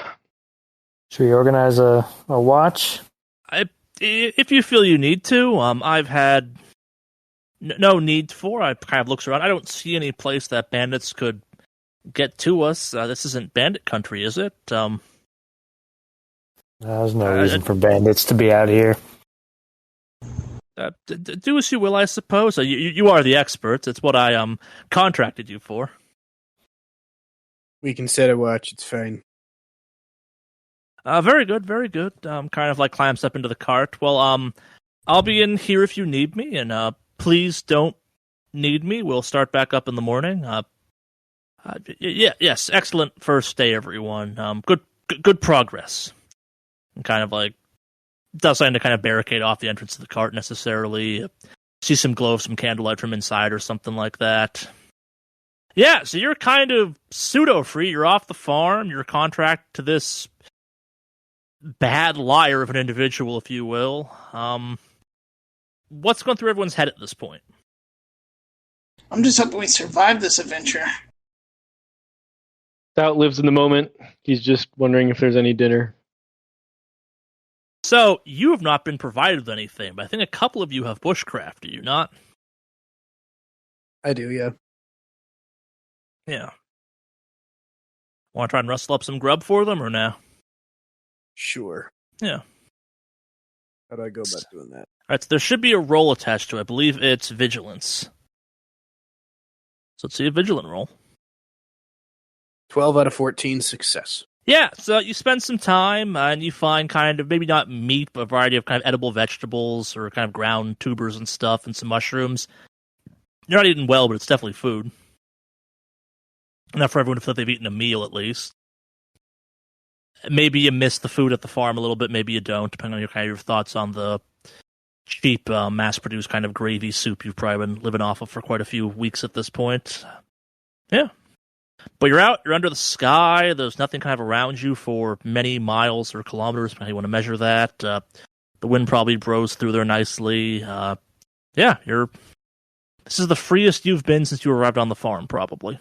Should we organize a watch? If you feel you need to, I've had no need for. I kind of looks around. I don't see any place that bandits could get to us. This isn't bandit country, is it? There's no reason for bandits to be out here. Do as you will, I suppose. You are the experts. It's what I contracted you for. We can set a watch. It's fine. Very good, very good. Kind of like climbs up into the cart. Well, I'll be in here if you need me, and please don't need me. We'll start back up in the morning. Yes, excellent first day, everyone. Good progress. And kind of like does something to kind of barricade off the entrance to the cart necessarily. See some glow of some candlelight from inside or something like that. Yeah, so you're kind of pseudo-free. You're off the farm. You're a contract to this bad liar of an individual, if you will. What's going through everyone's head at this point? I'm just hoping we survive this adventure. Stout lives in the moment. He's just wondering if there's any dinner. So, you have not been provided with anything, but I think a couple of you have bushcraft, do you not? I do, yeah. Yeah. Want to try and rustle up some grub for them, or no? Sure. Yeah. How do I go about doing that? Alright, so there should be a roll attached to it. I believe it's vigilance. So let's see a vigilant roll. 12 out of 14, success. Yeah, so you spend some time and you find kind of, maybe not meat, but a variety of kind of edible vegetables or kind of ground tubers and stuff and some mushrooms. You're not eating well, but it's definitely food. Enough for everyone to feel like they've eaten a meal, at least. Maybe you miss the food at the farm a little bit, maybe you don't, depending on your kind of your thoughts on the cheap, mass-produced kind of gravy soup you've probably been living off of for quite a few weeks at this point. Yeah. But you're out, you're under the sky, there's nothing kind of around you for many miles or kilometers, how you want to measure that. The wind probably blows through there nicely. This is the freest you've been since you arrived on the farm, probably.